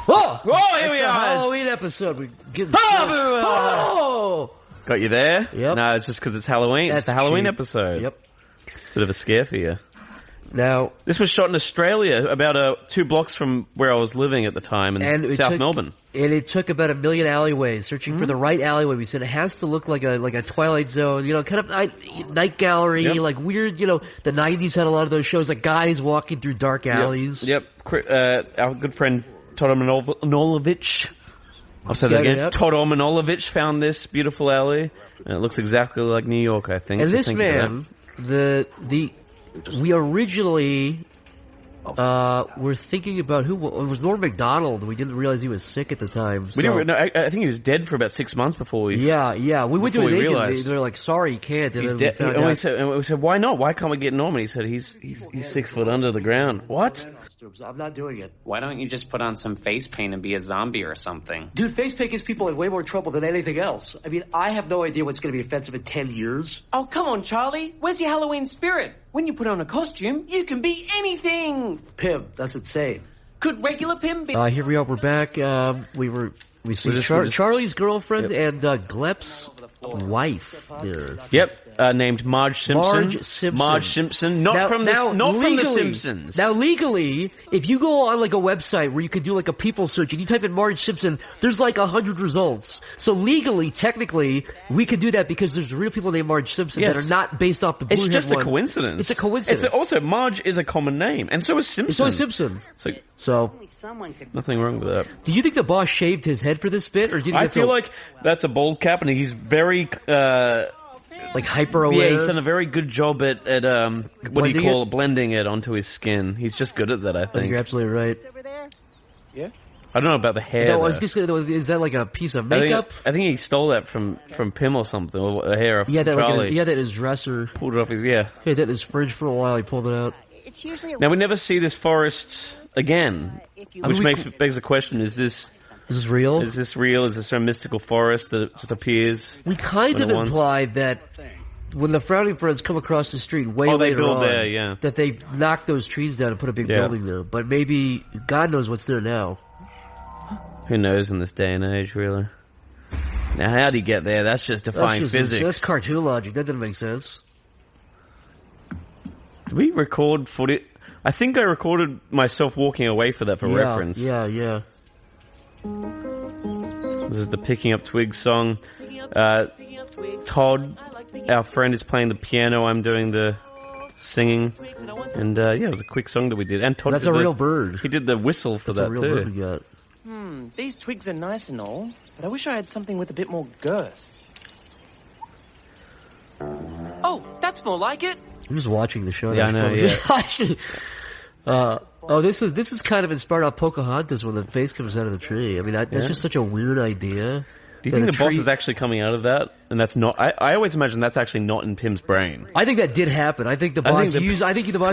Oh, here we are. Halloween episode. We get Got you there? Yep. No, it's just because it's Halloween. It's the Halloween episode. Yep. It's a bit of a scare for you. Now, this was shot in Australia, about 2 blocks from where I was living at the time in South Melbourne. And it took about 1 million alleyways searching for the right alleyway. We said it has to look like a Twilight Zone, kind of night gallery, like weird. The '90s had a lot of those shows, like guys walking through dark alleys. Yep. Our good friend Todd Omanolovich. I'll say that again. Yep. Todd Omanolovich found this beautiful alley, and it looks exactly like New York, I think. And so this man, we originally were thinking about it was Norm Macdonald. We didn't realize he was sick at the time. So. I think he was dead for about 6 months before we. Yeah. We went to his agent. They're like, "Sorry, you can't." And he's then dead. And we said, "Why not? Why can't we get Norm?" And he said, "He's 6 foot under the ground." What? I'm not doing it. Why don't you just put on some face paint and be a zombie or something? Dude, face paint gets people in way more trouble than anything else. I mean, I have no idea what's going to be offensive in 10 years. Oh, come on, Charlie. Where's your Halloween spirit? When you put on a costume, you can be anything. Pim, that's insane. Could regular Pim be... Here we are. We're back. We see Charlie's girlfriend and Glep's wife there. Yep. Named Marge Simpson. Marge Simpson. Not from The Simpsons. Now, legally, if you go on like a website where you could do like a people search and you type in Marge Simpson, there's like 100 results. So legally, technically, we could do that because there's real people named Marge Simpson that are not based off the Blue It's Head just one. a coincidence. It's a coincidence. Also, Marge is a common name, and so is Simpson. So nothing wrong with that. Do you think the boss shaved his head for this bit, or do you think I feel like that's a bald cap, and he's very like hyper aware? Yeah, he's done a very good job at blending it onto his skin. He's just good at that, I think. You're absolutely right. Yeah. I don't know about the hair. No, I was just gonna say, is that like a piece of makeup? I think he stole that from Pim or something, or the hair of Charlie. He had that in his dresser. Pulled it off his, He had that in his fridge for a while, he pulled it out. Now, we never see this forest again, which begs the question, is this real? Is this real? Is this a mystical forest that just appears? We kind of implied that when the Frowning Friends come across the street later on, that they knocked those trees down and put a big building there. But maybe, God knows what's there now. Who knows in this day and age, really? Now, how'd he get there? That's just defying physics. That's cartoon logic. That doesn't make sense. Did we record footage? I think I recorded myself walking away for that reference. Yeah. This is the Picking Up Twigs song. Todd, our friend, is playing the piano. I'm doing the singing. And it was a quick song that we did. And Todd, that's a real bird. He did the whistle for that too. That's a real bird we got. These twigs are nice and all, but I wish I had something with a bit more girth. Oh, that's more like it. I'm just watching the show. Yeah, I know. Yeah. This is kind of inspired off Pocahontas when the face comes out of the tree. I mean, that's just such a weird idea. Do you think the boss is actually coming out of that? And that's not. I always imagine that's actually not in Pim's brain. I think that did happen. I think the boss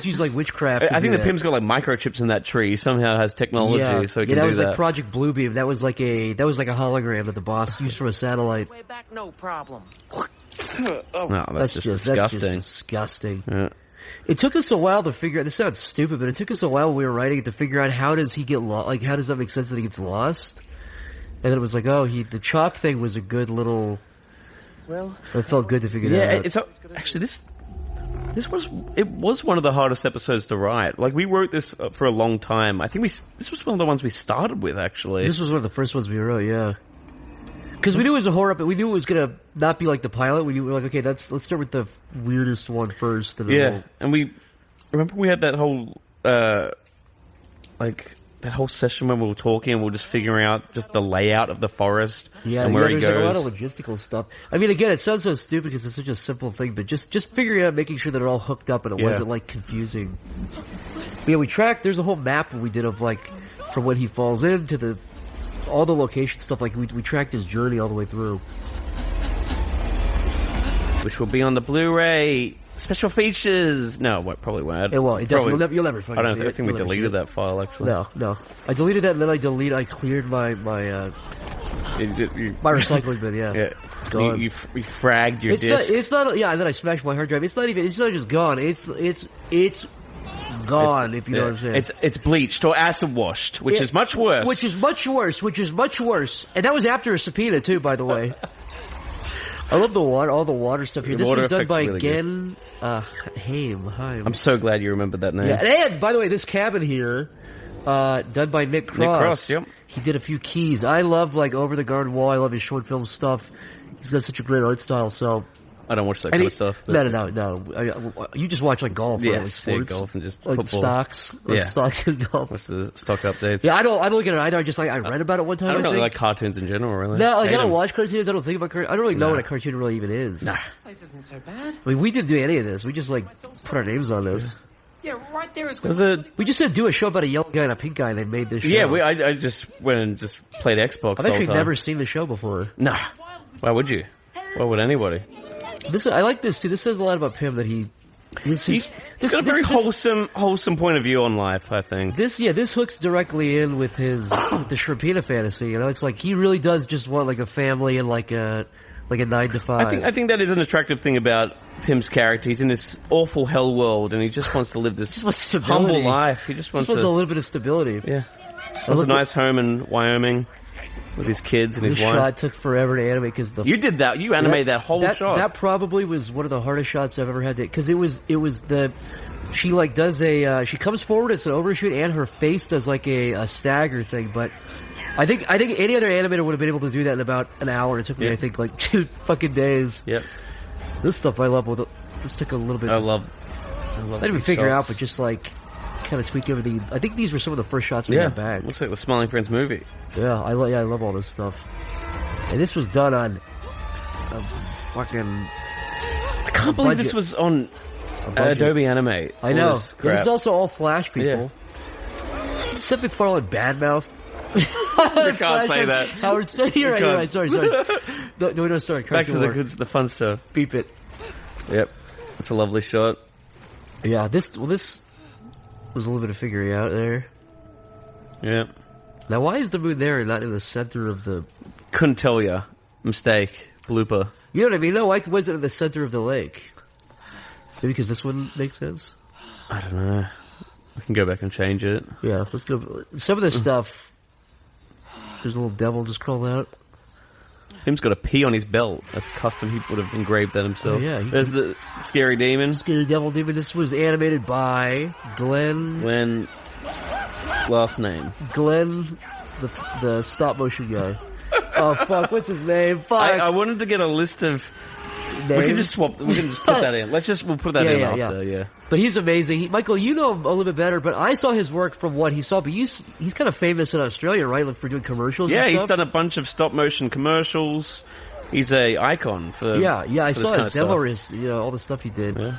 used like witchcraft. I think that Pim's got like microchips in that tree. He somehow has technology, so he can do that. That was like Project Bluebeam. That was like a hologram that the boss used from a satellite. Way back, no problem. No, that's just disgusting. That's just disgusting. Yeah. It took us a while to figure out. This sounds stupid, but it took us a while when we were writing it to figure out how does he get lost? Like, how does that make sense that he gets lost? And then it was like, the chalk thing was a good little. Well, it felt good to figure that out. Actually this was one of the hardest episodes to write. Like, we wrote this for a long time. I think this was one of the ones we started with. Actually, this was one of the first ones we wrote. Yeah. Because we knew it was a horror, but we knew it was gonna not be like the pilot. We were like, okay, let's start with the weirdest one first. And and we remember we had that whole that whole session when we were talking and we were just figuring out just the layout of the forest and where he goes. Like a lot of logistical stuff. I mean, again, it sounds so stupid because it's such a simple thing, but just figuring out, making sure that it all hooked up and it wasn't like confusing. But yeah, we tracked. There's a whole map we did of like from when he falls in to all the location stuff. Like we tracked his journey all the way through, which will be on the Blu-ray special features. No, probably won't. It won't. You'll never fucking see it. I think we deleted that file actually. No. I deleted that and then I cleared my recycling bin. Yeah. It's gone. You fragged your disk. It's not. Yeah, and then I smashed my hard drive. It's not just gone. It's gone, if you know what I'm saying. It's bleached or acid washed, which is much worse. Which is much worse. And that was after a subpoena, too, by the way. I love all the water stuff here. This was done by Gen Haim. I'm so glad you remembered that name. Yeah, and, by the way, this cabin here, done by Nick Cross. Nick Cross, yep. He did a few keys. I love, like, Over the Garden Wall. I love his short film stuff. He's got such a great art style, so... I don't watch that kind of stuff. But... No. You just watch, like, golf. Yeah, like, sports. Golf and just like football. Stocks. Like stocks and golf. What's the stock updates? Yeah, I don't look at it either. I just, like, I read about it one time, I don't really like cartoons in general, really. No, like, I don't watch cartoons. I don't think about cartoons. I don't really know what a cartoon really even is. Nah. This place isn't so bad. I mean, we didn't do any of this. We just, like, put our names on this. Yeah, right there is... We just said do a show about a yellow guy and a pink guy, and they made this show. Yeah, I just went and just played Xbox I've actually never seen the show before. Nah. Why would you? Why would anybody? I like this, too. This says a lot about Pim that he's got a very wholesome point of view on life, I think. This hooks directly in with his, with the Sharpina fantasy, you know? It's like he really does just want, like, a family and, like a 9 to 5. I think that is an attractive thing about Pim's character. He's in this awful hell world, and he just wants to live this humble life. He just wants a little bit of stability. Yeah. He wants a nice home in Wyoming with his kids and his wife. This shot took forever to animate because you did that. You animated that whole shot. That probably was one of the hardest shots I've ever had to, because it was she like does she comes forward, it's an overshoot, and her face does like a stagger thing, but I think any other animator would have been able to do that in about an hour. It took me, I think, like 2 fucking days. Yep. This stuff I love. This took a little bit. I love I didn't even figure out, but just like kind of tweak everything. I think these were some of the first shots we got back. Looks like the Smiling Friends movie. Yeah, I love all this stuff. And this was done on a fucking... I can't believe this was on Adobe Animate. I know. This is also all Flash people. Yeah. Seth MacFarlane badmouth. You can't say that. Howard Stern. You're right. Sorry. No, we don't start. Back to the fun stuff. Beep it. Yep. It's a lovely shot. Yeah, this was a little bit of figuring out there. Yeah. Now, why is the moon there and not in the center of the... Couldn't tell ya. Mistake. Blooper. You know what I mean? No, why was it in the center of the lake? Maybe because this wouldn't make sense? I don't know. I can go back and change it. Yeah, let's go. Some of this stuff... There's a little devil just crawled out. Him's got a P on his belt. That's custom. He would have engraved that himself. Oh, yeah. There's the scary demon. Scary devil demon. This was animated by Glenn... Last name. Glenn, the stop motion guy. Oh fuck, what's his name? Fuck. I wanted to get a list of names. We can just put that in. We'll put that in after, yeah. But he's amazing. Michael, you know him a little bit better, but I saw his work from what he saw, but he's kind of famous in Australia, right? Like for doing commercials and stuff? Yeah, he's done a bunch of stop motion commercials. He's a icon for I saw his demo, all the stuff he did. Yeah.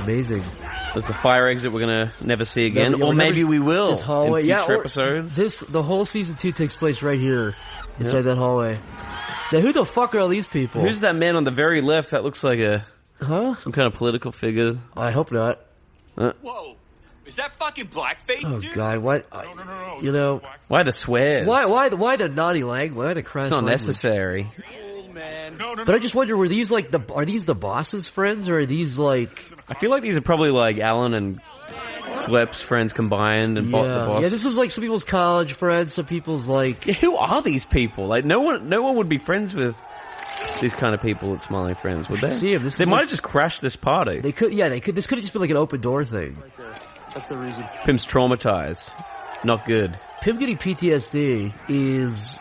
Amazing. There's the fire exit we're gonna never see again, or maybe we will this hallway. in future episodes. The whole season 2 takes place right here, inside that hallway. Now, who the fuck are all these people? Who's that man on the very left? That looks like some kind of political figure. I hope not. Whoa. Is that fucking blackface, dude? Oh, God, what? No. You know... Why the swears? Why the naughty language? Why the crass language? It's not necessary. But I just wonder, are these the boss's friends, or are these like... I feel like these are probably like Alan and Glep's friends combined and the boss. Yeah, this is like some people's college friends, some people's like... Yeah, who are these people? Like, no one would be friends with these kind of people at Smiling Friends, would they? See him. They might have just crashed this party. They could. This could have just been like an open door thing. Right there. That's the reason. Pim's traumatized. Not good. Pim getting PTSD is...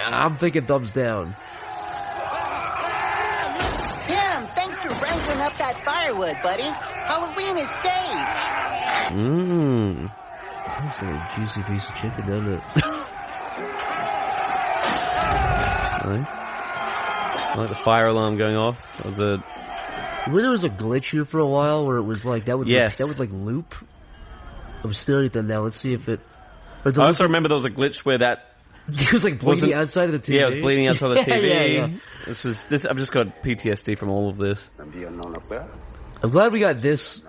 I'm thinking thumbs down. Pim, thanks for wrangling up that firewood, buddy. Halloween is safe. That's like a juicy piece of chicken, doesn't it? Nice. I like the fire alarm going off. That was a... Remember there was a glitch here for a while where it was like, that would like loop? I'm staring at that now. Let's see if it... I also remember there was a glitch where that... It was like bleeding outside of the TV. Yeah, it was bleeding outside of the TV. Yeah. I've just got PTSD from all of this. I'm glad we got this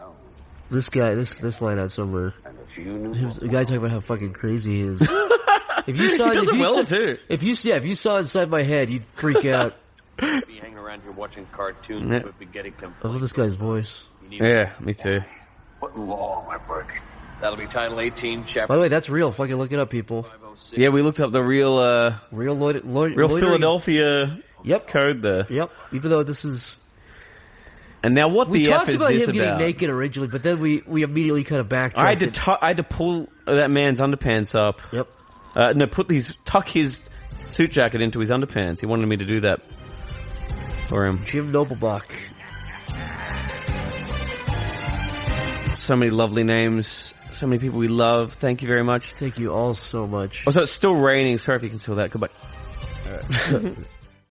guy, this line out somewhere. A guy talking about how fucking crazy he is. If you saw, he does it well too. If you saw inside my head, you'd freak out. Be hanging around here watching cartoons. I love this guy's voice. Yeah, me too. What law am I breaking? That'll be Title 18, Chapter By the way, that's real. Fucking look it up, people. 506. Yeah, we looked up the real Loitering. Philadelphia Yep. code there. Yep. Even though this is... And now what We the F talked is about this him getting about? naked originally, but then we immediately kind of backtracked. I had to pull that man's underpants up. Yep. Tuck his suit jacket into his underpants. He wanted me to do that for him. Jim Noblebuck. So many lovely names. So many people we love. Thank you very much. Thank you all so much. Oh, so it's still raining. Sorry if you can feel that. Goodbye.